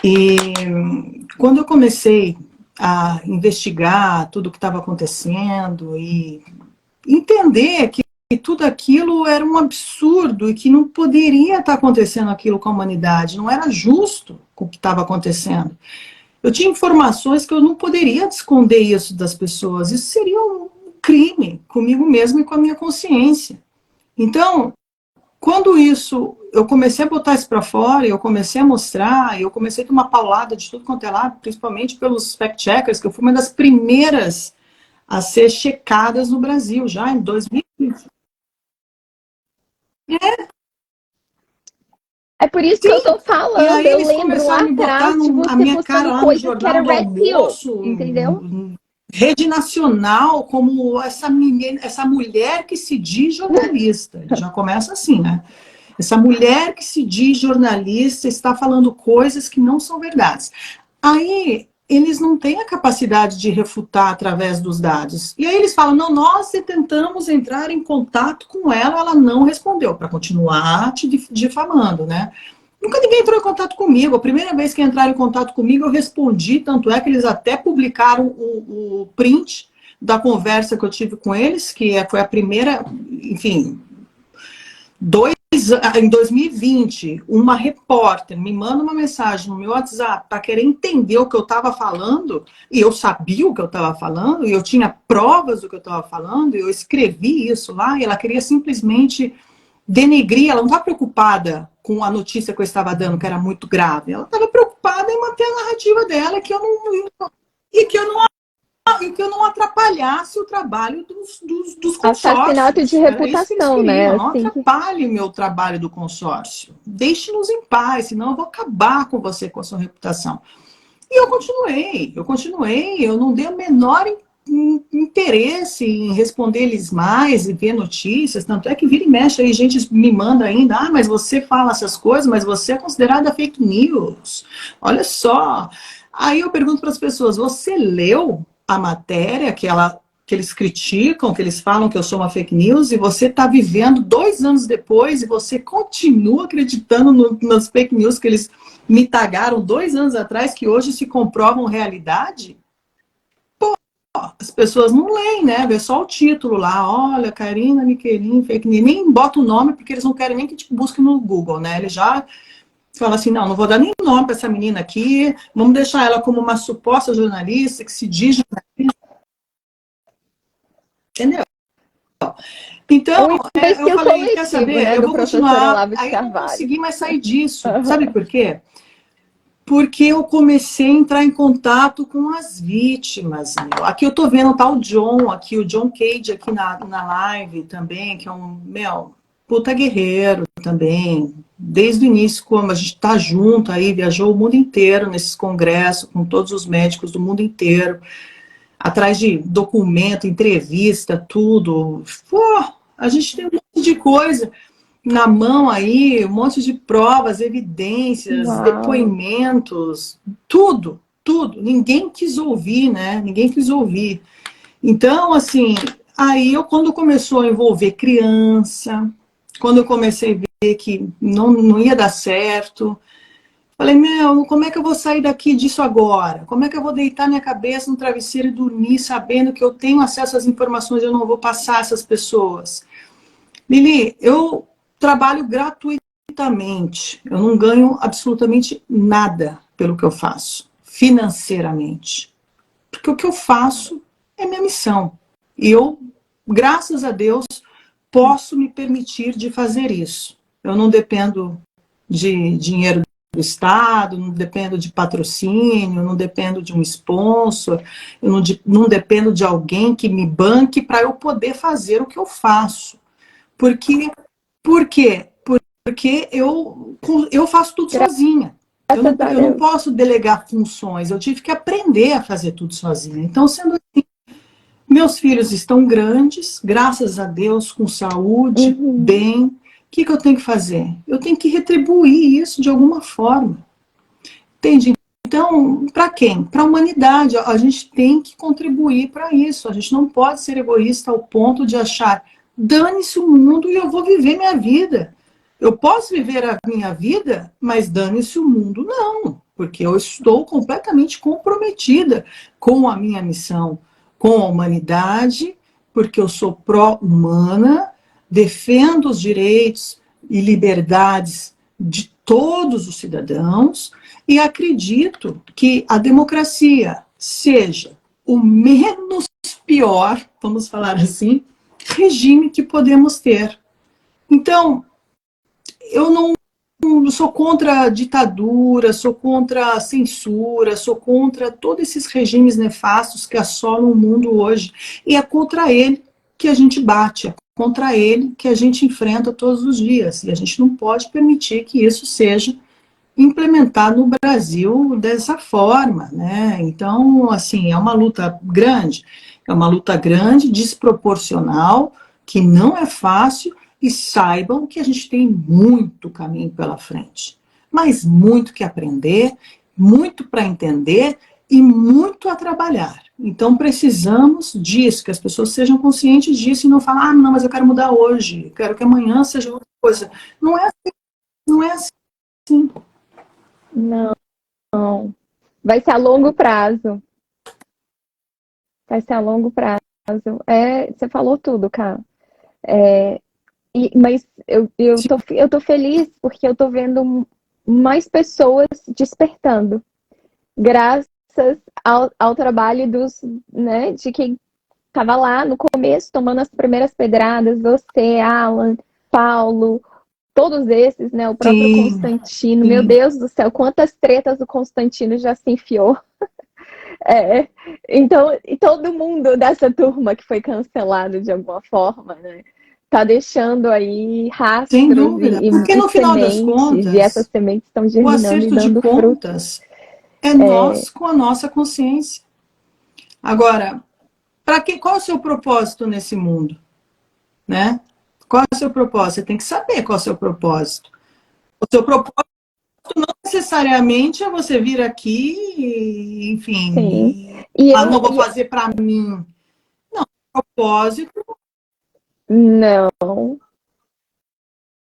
E quando eu comecei a investigar tudo o que estava acontecendo e entender que tudo aquilo era um absurdo e que não poderia estar acontecendo aquilo com a humanidade, não era justo com o que estava acontecendo. Eu tinha informações que eu não poderia esconder isso das pessoas. Isso seria um crime comigo mesmo e com a minha consciência. Então, quando eu comecei a botar isso para fora, eu comecei a mostrar, eu comecei a tomar paulada de tudo quanto é lado, principalmente pelos fact-checkers, que eu fui uma das primeiras a ser checadas no Brasil, já em 2020. É por isso que eu Sim, tô e falando. aí Eu eles lembro começaram lá a me botar atrás de a você minha cara postando lá no coisa que era Jornal do Red Pill, Almoço, entendeu? rede nacional, como essa menina, essa mulher que se diz jornalista. Ele já começa assim, né? Essa mulher que se diz jornalista está falando coisas que não são verdades. Aí eles não têm a capacidade de refutar através dos dados. E aí eles falam, não, nós tentamos entrar em contato com ela, ela não respondeu, para continuar te difamando, né? Nunca ninguém entrou em contato comigo. A primeira vez que entraram em contato comigo, eu respondi, tanto é que eles até publicaram o print da conversa que eu tive com eles, foi a primeira, enfim, em 2020, uma repórter me manda uma mensagem no meu WhatsApp para querer entender o que eu estava falando, e eu sabia o que eu estava falando, e eu tinha provas do que eu estava falando, e eu escrevi isso lá, e ela queria simplesmente denegrir, ela não estava preocupada com a notícia que eu estava dando, que era muito grave, ela estava preocupada em manter a narrativa dela, e que eu não atrapalhasse o trabalho dos Assassinato de consórcios. Era isso que eles reputação, né? queriam. Não Assim, atrapalhe o meu trabalho do consórcio. Deixe-nos em paz, senão eu vou acabar com você, com a sua reputação. E eu continuei, eu não dei o menor interesse em responder eles mais e ver notícias, tanto é que vira e mexe aí, gente me manda ainda, mas você fala essas coisas, mas você é considerada fake news. Olha só. Aí eu pergunto para as pessoas, você leu a matéria que eles criticam, que eles falam que eu sou uma fake news, e você está vivendo 2 anos depois e você continua acreditando nas fake news que eles me tagaram 2 anos atrás, que hoje se comprovam realidade? As pessoas não leem, né? Vê só o título lá, olha, Karina Michelin, fake news, nem bota o nome, porque eles não querem nem que te busque no Google, né? Eles já falam assim, não vou dar nem nome para essa menina aqui, vamos deixar ela como uma suposta jornalista que se diz jornalista, entendeu? Então, Um eu imbecil falei, quer coletivo, saber? né, Eu do vou professor continuar. Olavo de Aí eu não Carvalho. consegui mais sair disso. Sabe por quê? Porque eu comecei a entrar em contato com as vítimas. Meu. Aqui eu tô vendo o tal John, aqui o John Cage aqui na live também, que é um, puta guerreiro também. Desde o início, como a gente tá junto aí, viajou o mundo inteiro nesses congressos, com todos os médicos do mundo inteiro, atrás de documento, entrevista, tudo. Pô, a gente tem um monte de coisa na mão aí, um monte de provas, evidências, Uau. depoimentos, tudo, tudo. Ninguém quis ouvir, né? Ninguém quis ouvir. Então, assim, aí quando começou a envolver criança, quando eu comecei a ver que não ia dar certo, falei, como é que eu vou sair daqui disso agora? Como é que eu vou deitar minha cabeça no travesseiro e dormir sabendo que eu tenho acesso às informações e eu não vou passar essas pessoas? Lili, eu trabalho gratuitamente. Eu não ganho absolutamente nada pelo que eu faço, financeiramente. Porque o que eu faço é minha missão. E eu, graças a Deus, posso me permitir de fazer isso. Eu não dependo de dinheiro do Estado, não dependo de patrocínio, não dependo de um sponsor, eu não dependo de alguém que me banque para eu poder fazer o que eu faço. Porque, por quê? Porque eu faço tudo sozinha. Graças a Eu não Deus. posso delegar funções, eu tive que aprender a fazer tudo sozinha. Então, sendo assim, meus filhos estão grandes, graças a Deus, com saúde, Uhum. bem. O que eu tenho que fazer? Eu tenho que retribuir isso de alguma forma. Entende? Então, para quem? Para a humanidade. A gente tem que contribuir para isso. A gente não pode ser egoísta ao ponto de achar, dane-se o mundo e eu vou viver minha vida. Eu posso viver a minha vida, mas dane-se o mundo, não. Porque eu estou completamente comprometida com a minha missão, com a humanidade, porque eu sou pró-humana, defendo os direitos e liberdades de todos os cidadãos, e acredito que a democracia seja o menos pior, vamos falar assim, regime que podemos ter. Então, eu não sou contra a ditadura, sou contra a censura, sou contra todos esses regimes nefastos que assolam o mundo hoje. E é contra ele que a gente bate, é contra ele que a gente enfrenta todos os dias. E a gente não pode permitir que isso seja implementar no Brasil dessa forma, né? Então, assim, é uma luta grande, desproporcional, que não é fácil, e saibam que a gente tem muito caminho pela frente, mas muito que aprender, muito para entender e muito a trabalhar. Então, precisamos disso, que as pessoas sejam conscientes disso e não falar, não, mas eu quero mudar hoje, quero que amanhã seja outra coisa. Não é assim, não é assim. Não. Vai ser a longo prazo. Vai ser a longo prazo. Você falou tudo, cara. Mas eu tô feliz porque eu tô vendo mais pessoas despertando. Graças ao trabalho né, de quem estava lá no começo, tomando as primeiras pedradas, você, Alan, Paulo, todos esses, né? O próprio Sim, Constantino. Meu sim. Deus do céu, quantas tretas o Constantino já se enfiou. É, então, e todo mundo dessa turma que foi cancelado de alguma forma, né? Tá deixando aí Sem rastros dúvida. Porque e no final das sementes, e essas contas, sementes estão o germinando e acerto de dando frutos. contas é nós com a nossa consciência. Agora, qual é o seu propósito nesse mundo? Né? Qual é o seu propósito? Você tem que saber qual é o seu propósito. O seu propósito não necessariamente é você vir aqui, Sim. enfim, E não vou fazer para mim. Não, propósito. não,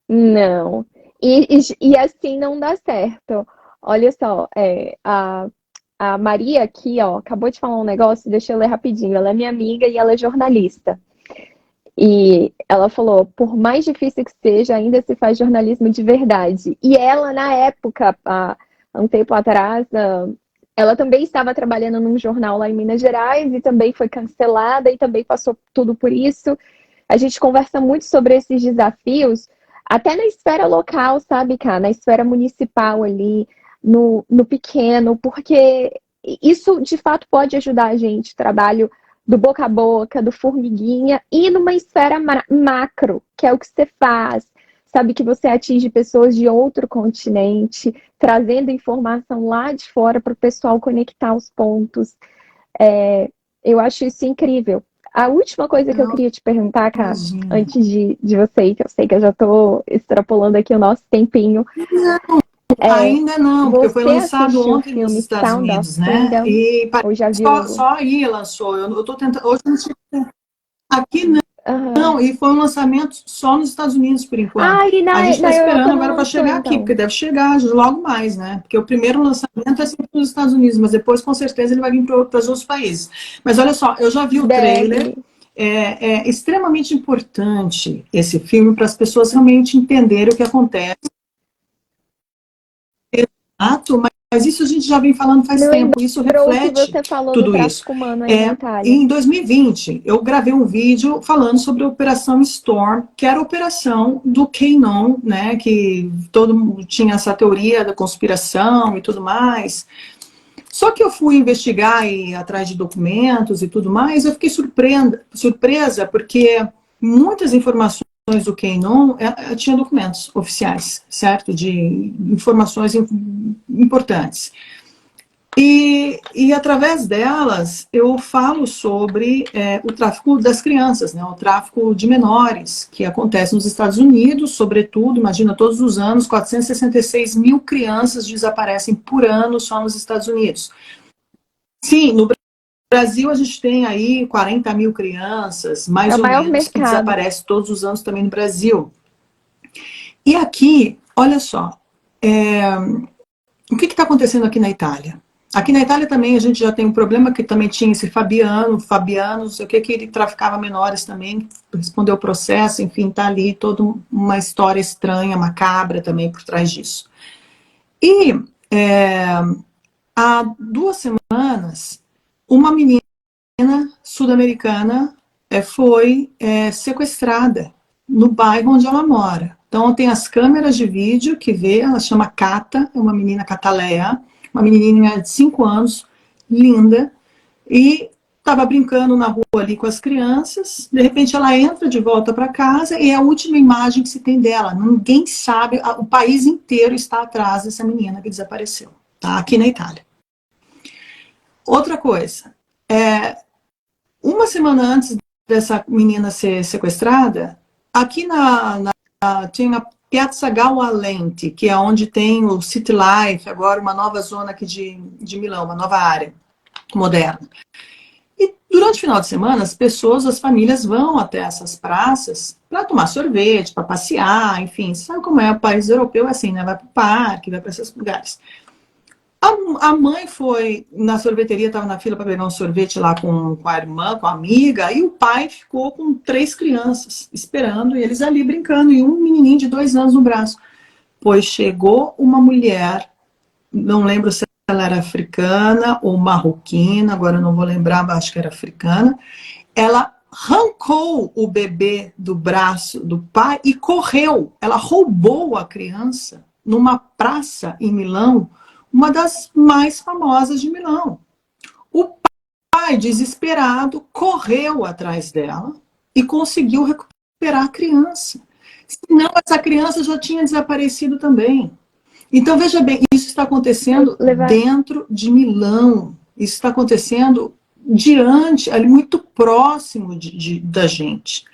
não. E assim não dá certo. Olha só, a Maria aqui, ó, acabou de falar um negócio, deixa eu ler rapidinho. Ela é minha amiga e ela é jornalista. E ela falou, por mais difícil que seja, ainda se faz jornalismo de verdade. E ela, na época, há um tempo atrás, ela também estava trabalhando num jornal lá em Minas Gerais e também foi cancelada e também passou tudo por isso. a gente conversa muito sobre esses desafios, até na esfera local, sabe, cara? Na esfera municipal ali, no pequeno, porque isso de fato pode ajudar a gente, trabalho do boca a boca, do formiguinha, e numa esfera macro, que é o que você faz, sabe, que você atinge pessoas de outro continente, trazendo informação lá de fora para o pessoal conectar os pontos. Eu acho isso incrível. A última coisa que eu Não, queria te perguntar, cara, imagina. antes de você ir, que eu sei que eu já estou extrapolando aqui o nosso tempinho, é, Ainda não, porque foi você lançado assistiu o ontem nos filme Estados Sound of Unidos, né? Freedom E ou já só, viu? só aí lançou. Eu tô tentando. Hoje não tinha- aqui Aham. não, e foi um lançamento só nos Estados Unidos por enquanto. Ah, e A gente está na Europa esperando não agora para lançou, chegar aqui, então. porque deve chegar logo mais, né? Porque o primeiro lançamento é sempre nos Estados Unidos, mas depois com certeza ele vai vir para os outros países. Mas olha só, eu já vi o trailer. Deve. É extremamente importante esse filme para as pessoas realmente entenderem o que acontece. Exato, mas isso a gente já vem falando faz Me tempo, isso lembrou o que reflete você falou do tudo isso. tráfico humano aí na Itália. Em 2020, eu gravei um vídeo falando sobre a Operação Storm, que era a operação do QAnon, né, que todo mundo tinha essa teoria da conspiração e tudo mais. Só que eu fui investigar e ir atrás de documentos e tudo mais, eu fiquei surpresa porque muitas informações do QAnon tinha documentos oficiais, certo? De informações importantes. E através delas eu falo sobre o tráfico das crianças, né, o tráfico de menores, que acontece nos Estados Unidos, sobretudo, imagina, todos os anos, 466 mil crianças desaparecem por ano só nos Estados Unidos. Sim, no Brasil a gente tem aí 40 mil crianças, É mais o ou maior menos, que mercado. desaparecem todos os anos também no Brasil. E aqui, olha só, o que está acontecendo aqui na Itália? Aqui na Itália também a gente já tem um problema que também tinha esse Fabiano, não sei o que ele traficava menores também, respondeu o processo, enfim, tá ali toda uma história estranha, macabra também por trás disso. E há 2 semanas, uma menina sul-americana foi sequestrada no bairro onde ela mora. Então tem as câmeras de vídeo que vê, ela chama Cata, é uma menina Catalea, uma menininha de 5 anos, linda, e estava brincando na rua ali com as crianças, de repente ela entra de volta para casa e é a última imagem que se tem dela. Ninguém sabe, o país inteiro está atrás dessa menina que desapareceu, tá? Aqui na Itália. Outra coisa, 1 semana antes dessa menina ser sequestrada, aqui tinha a Piazza Gaualente, que é onde tem o City Life, agora uma nova zona aqui de Milão, uma nova área moderna. E durante o final de semana, as pessoas, as famílias vão até essas praças para tomar sorvete, para passear, enfim. Você sabe como é? O país europeu é assim, né? Vai para o parque, vai para esses lugares. A mãe foi na sorveteria, estava na fila para pegar um sorvete lá com a irmã, com a amiga, e o pai ficou com 3 crianças esperando, e eles ali brincando, e um menininho de 2 anos no braço. Pois chegou uma mulher, não lembro se ela era africana ou marroquina, agora eu não vou lembrar, mas acho que era africana. Ela arrancou o bebê do braço do pai e correu. Ela roubou a criança numa praça em Milão, uma das mais famosas de Milão. O pai, desesperado, correu atrás dela e conseguiu recuperar a criança. Senão, essa criança já tinha desaparecido também. Então, veja bem, isso está acontecendo dentro de Milão. Isso está acontecendo diante, ali muito próximo da gente.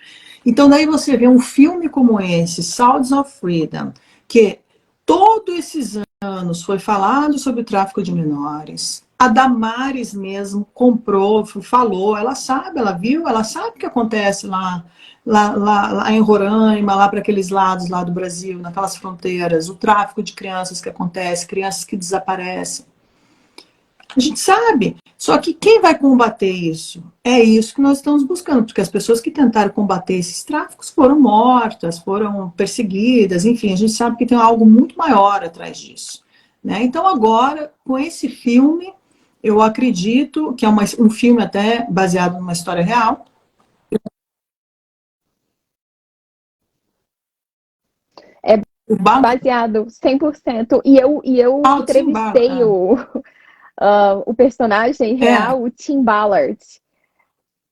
Então, daí você vê um filme como esse, Sounds of Freedom, que todos esses anos foi falado sobre o tráfico de menores. A Damares mesmo comprou, falou, ela sabe, ela viu, ela sabe o que acontece lá em Roraima, lá para aqueles lados lá do Brasil, naquelas fronteiras, o tráfico de crianças que acontece, crianças que desaparecem. A gente sabe, só que quem vai combater isso? É isso que nós estamos buscando, porque as pessoas que tentaram combater esses tráficos foram mortas, foram perseguidas, enfim, a gente sabe que tem algo muito maior atrás disso. Né? Então agora, com esse filme, eu acredito que é um filme até baseado numa história real, O Bala, Baseado 100%. E eu Tim Bala, entrevistei o personagem real, o Tim Ballard.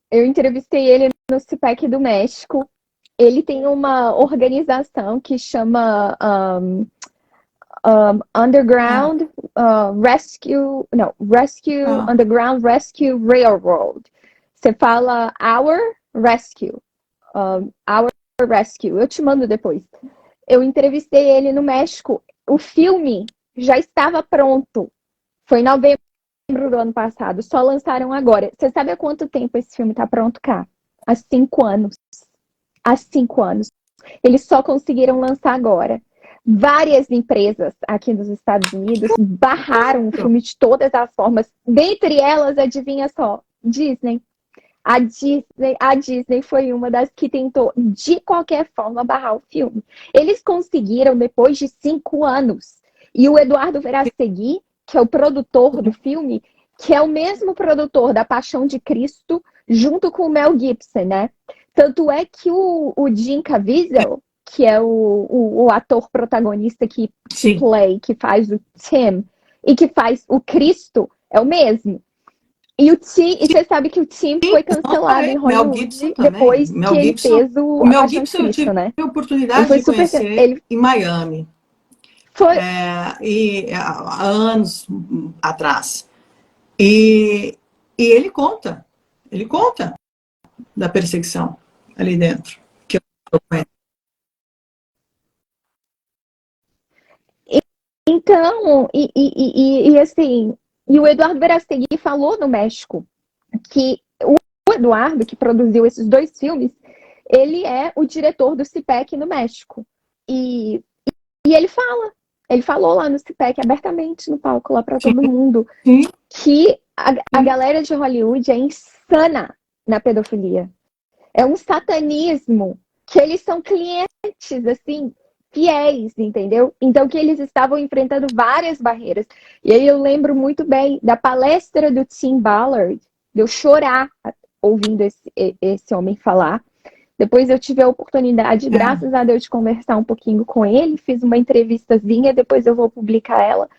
Eu entrevistei ele no CPAC do México. Ele tem uma organização que chama Underground Rescue, não, Rescue, Underground Rescue Railroad. Você fala Our Rescue, Our Rescue. Eu te mando depois. Eu entrevistei ele no México. O filme já estava pronto. Foi em novembro do ano passado. Só lançaram agora. Você sabe há quanto tempo esse filme está pronto, cá? Há 5 anos. Há 5 anos. Eles só conseguiram lançar agora. Várias empresas aqui nos Estados Unidos barraram o filme de todas as formas. Dentre elas, adivinha só, Disney. A Disney foi uma das que tentou, de qualquer forma, barrar o filme. Eles conseguiram depois de 5 anos. E o Eduardo Verástegui, que é o produtor do filme, que é o mesmo produtor da Paixão de Cristo, junto com o Mel Gibson, né? Tanto é que o Jim Caviezel, que é o ator protagonista que faz o Tim e que faz o Cristo, é o mesmo. E você sabe que o Tim foi cancelado em Hollywood depois que ele fez o a Mel Paixão de Gibson eu Cristo, tive né? a oportunidade de conhecer em Miami. Há anos atrás. E ele conta da perseguição ali dentro. Que eu conheço. Então, assim, e o Eduardo Verástegui falou no México que o Eduardo, que produziu esses 2 filmes, ele é o diretor do CPAC no México. E ele falou lá no CPAC abertamente no palco, lá para todo mundo, que a galera de Hollywood é insana na pedofilia. É um satanismo, que eles são clientes, assim, fiéis, entendeu? Então, que eles estavam enfrentando várias barreiras. E aí eu lembro muito bem da palestra do Tim Ballard, de eu chorar ouvindo esse homem falar. Depois eu tive a oportunidade, graças a Deus, de conversar um pouquinho com ele, fiz uma entrevistazinha, depois eu vou publicar ela.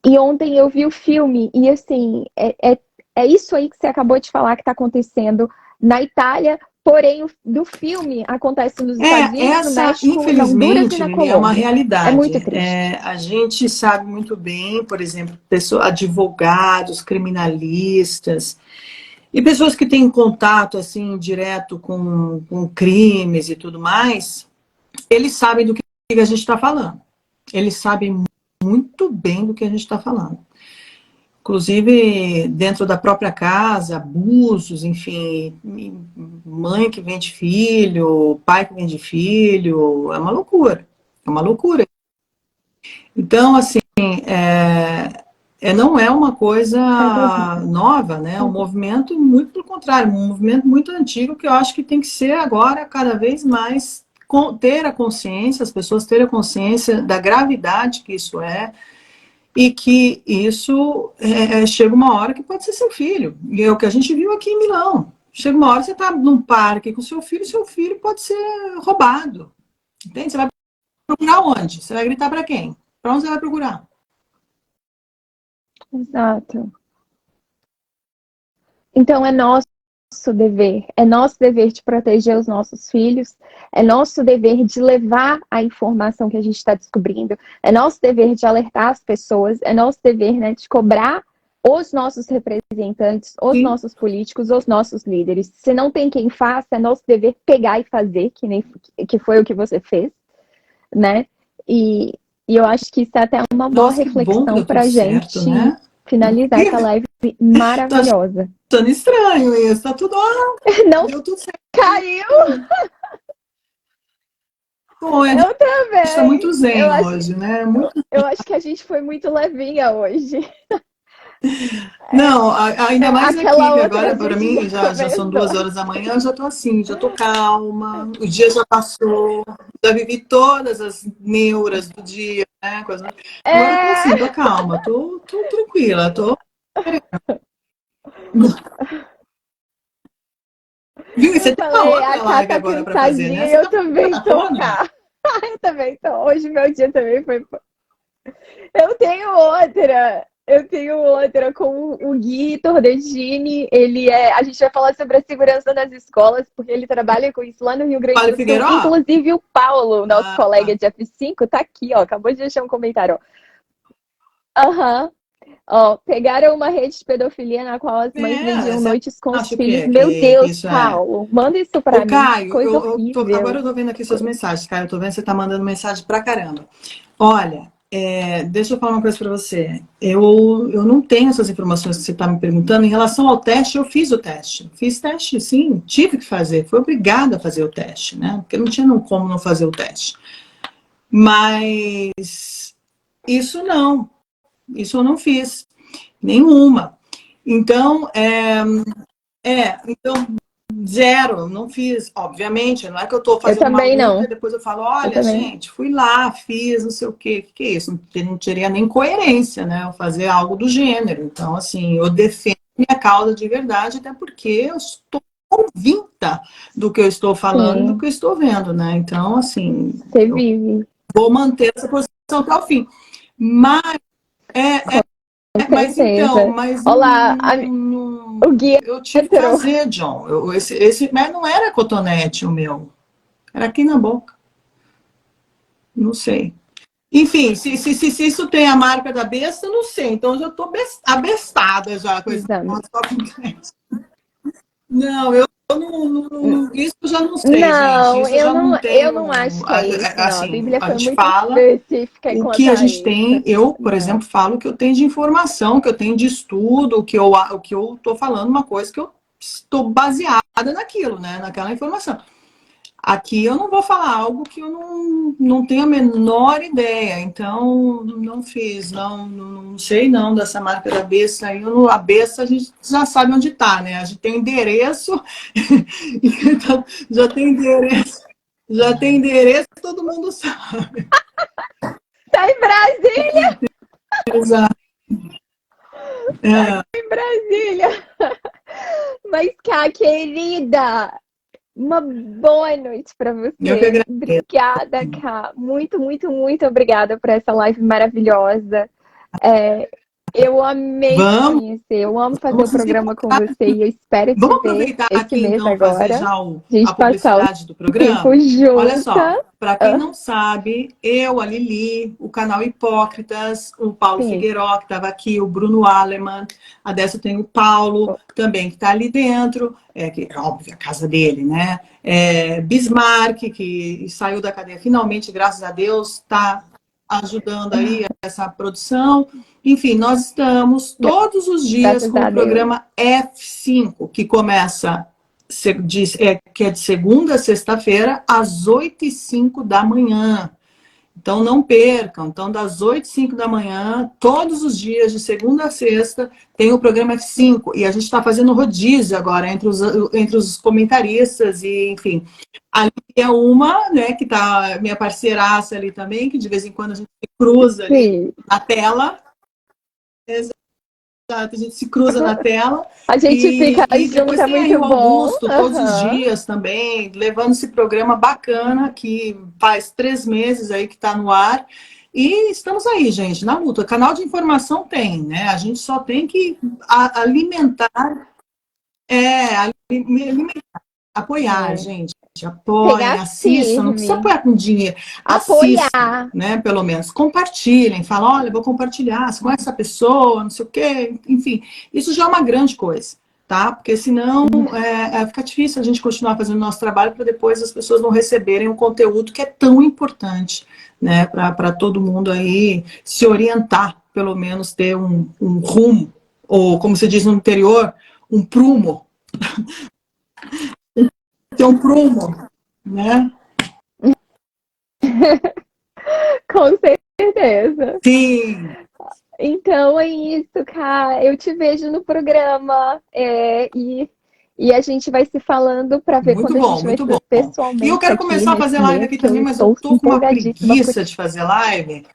E ontem eu vi o filme, e assim, é isso aí que você acabou de falar que está acontecendo na Itália, porém do filme acontece nos Estados Unidos, no México, na Honduras e na Colômbia. É uma realidade. É muito triste. A gente sabe muito bem, por exemplo, advogados, criminalistas, e pessoas que têm contato assim direto com crimes e tudo mais, eles sabem do que a gente está falando. Eles sabem muito bem do que a gente está falando. Inclusive, dentro da própria casa, abusos, enfim, mãe que vende filho, pai que vende filho, é uma loucura. É uma loucura. Então, assim, não é uma coisa nova, né? É um movimento muito pelo contrário, um movimento muito antigo que eu acho que tem que ser agora cada vez mais ter a consciência, as pessoas terem a consciência da gravidade que isso é e que isso chega uma hora que pode ser seu filho. E é o que a gente viu aqui em Milão. Chega uma hora que você está num parque com seu filho pode ser roubado. Entende? Você vai procurar onde? Você vai gritar para quem? Para onde você vai procurar? Exato. Então é nosso dever de proteger os nossos filhos, é nosso dever de levar a informação que a gente está descobrindo, é nosso dever de alertar as pessoas, é nosso dever, né, de cobrar os nossos representantes, os nossos políticos, os nossos líderes. Se não tem quem faça, é nosso dever pegar e fazer, que foi o que você fez, né? E eu acho que isso é até uma boa reflexão para a gente finalizar essa live maravilhosa. Tá estranho isso, tá tudo... Não, deu tudo certo. Caiu! Pô, eu também. Está muito zen hoje, né? Eu acho que a gente foi muito levinha hoje. Não, ainda mais aqui, agora para mim já são 2h da manhã, eu já tô assim, já tô calma, o dia já passou, já vivi todas as neuras do dia, né? Agora eu tô assim, tô calma, tô tranquila, tô... Viu? Você tem uma outra live agora para fazer, né? Eu também tô cá. Eu também tô. Hoje meu dia também foi. Eu tenho outra. Eu tenho outra com o Gui Tordestini. A gente vai falar sobre a segurança nas escolas, porque ele trabalha com isso lá no Rio Grande Paulo do Sul. Figueiró? Inclusive o Paulo, nosso Ah, colega tá. de F5, tá aqui, ó. Acabou de deixar um comentário, ó. Aham. Ó, pegaram uma rede de pedofilia na qual as mães É, vendiam você noites com os acha o filhos. quê? Meu Que Deus, isso é. Paulo, manda isso Ô, pra mim. Que Caio, coisa agora horrível. eu tô vendo aqui suas mensagens, Caio. Eu tô vendo que você tá mandando mensagem pra caramba. Olha, deixa eu falar uma coisa para você. Eu não tenho essas informações que você está me perguntando. Em relação ao teste, eu fiz o teste. Fiz teste, sim, tive que fazer. Fui obrigada a fazer o teste, né? Porque não tinha como não fazer o teste. Mas isso eu não fiz. Nenhuma. Então, então zero, não fiz, obviamente, não é que eu estou Eu fazendo também maluca e não. depois eu falo, Eu olha, também. gente, fui lá, fiz, não sei o quê, o que é isso? Não teria nem coerência, né, eu fazer algo do gênero. Então, assim, eu defendo minha causa de verdade, até porque eu estou convicta do que eu estou falando e do Sim, que eu estou vendo, né? Então, assim, você eu vive, vou manter essa posição até o fim. Mas, com mas então, certeza. mas Olá, o Gui eu tive que entrou. fazer, John. Mas não era cotonete o meu. Era aqui na boca. Não sei. Enfim, se isso tem a marca da besta, eu não sei. Então eu já estou abestada já com esse Exame. negócio. Não, eu isso eu já não sei, gente. Não, Isso eu já não eu não acho tenho. que é isso, não. A Assim, Bíblia a foi gente muito fala específica o que quanto a a gente tem. isso. Eu, por Não. exemplo, falo o que eu tenho de informação, que eu tenho de estudo, o que eu estou falando, uma coisa que eu estou baseada naquilo, né? Naquela informação. Aqui eu não vou falar algo que eu não tenho a menor ideia, então não fiz, não sei não dessa marca da besta aí. A besta a gente já sabe onde está, né? A gente tem endereço, então já tem endereço, todo mundo sabe. Tá em Brasília, Exato. É, em Brasília. Mas, cá, querida, uma boa noite para eu que você. agradeço. Obrigada, Cá. Muito, muito, muito obrigada por essa live maravilhosa. É, eu amei te Vamos, conhecer, eu amo fazer o vamos se programa com encontrar. você e eu espero te Vamos ver aproveitar esse aqui mês então fazer agora. já A a gente passar o publicidade do tempo programa. Olha só, junta. para quem Ah, não sabe, eu, a Lili, o canal Hipócritas, o Paulo sim. Figueiró, que estava aqui, o Bruno Aleman, a dessa tem o Paulo também, que está ali dentro, que é óbvio, a casa dele, né? Bismarck, que saiu da cadeia finalmente, graças a Deus, está ajudando aí essa produção. Enfim, nós estamos todos os dias Graças com o a Deus. programa F5, que começa, que é de segunda a sexta-feira, às 8h05 da manhã. Então, não percam. Então, das 8h05 da manhã, todos os dias, de segunda a sexta, tem o programa F5. E a gente está fazendo rodízio agora entre os comentaristas e, enfim. Ali é uma, né, que tá minha parceiraça ali também, que de vez em quando a gente se cruza ali Sim. na tela. Exato, a gente se cruza na tela. A gente fica E junto, depois é tem aí muito o bom. Augusto, todos os Aham. dias também, levando esse programa bacana, que faz 3 meses aí que está no ar. E estamos aí, gente, na luta. Canal de informação tem, né? A gente só tem que alimentar, alimentar, apoiar, É. gente. Apoiem, Pegar assistam, não precisa firme. apoiar com dinheiro, assistam, Apoiar. né? Pelo menos, compartilhem, falam, olha, vou compartilhar com essa pessoa, não sei o quê, enfim, isso já é uma grande coisa, tá? Porque senão fica difícil a gente continuar fazendo o nosso trabalho para depois as pessoas não receberem o conteúdo que é tão importante, né? Para todo mundo aí se orientar, pelo menos ter um rumo, ou como se diz no interior, um prumo, ter um prumo, né? Com certeza. Sim, Então é isso, cara. Eu te vejo no programa e a gente vai se falando para ver muito quando a bom, gente vai muito se ver bom. E eu pessoalmente quero aqui começar a nesse fazer live mês, aqui que eu também, mas eu estou tô com uma empolgadíssima por preguiça de fazer live.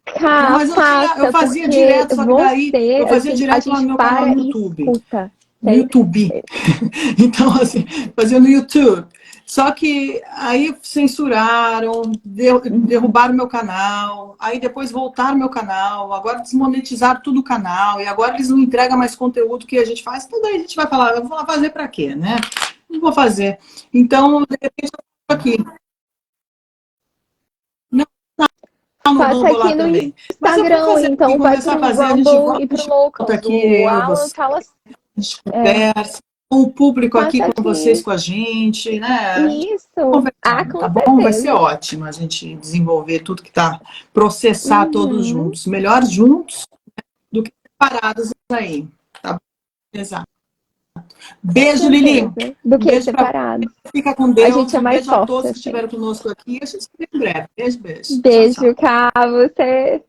Não, cá. mas eu Faça, fazia porque direto, só que daí você, eu fazia assim, a direto lá no gente meu canal para no e YouTube. escuta. no YouTube. Então, assim, fazia no YouTube. Só que aí censuraram, derrubaram meu canal, aí depois voltaram meu canal, agora desmonetizaram tudo o canal, e agora eles não entregam mais conteúdo que a gente faz, então daí a gente vai falar, eu vou fazer pra quê, né? Não vou fazer. Então, de repente, eu tô aqui. Não, não Faça vou lá aqui no também. Mas eu vou Instagram, fazer aqui, então vai começar a pro fazer, a gente Rumble volta e pro Locals. aqui, O eu, Alan você, fala, a gente conversa, com o público aqui, faça com vocês, aqui. com a gente, né? A gente Isso. Ah, conversando, com tá bom? Vai ser certeza. ótimo a gente desenvolver tudo que tá, processar todos Uhum, juntos. Melhor juntos do que separados aí, tá bom? Exato. com Beijo, Lili. certeza. Do Um que beijo para separado. você, fica com A gente Deus. é Um mais beijo a forte todos que assim. estiveram conosco aqui. A gente se vê em breve. Beijo, beijo. Tchau, Beijo, tchau. Cá. Você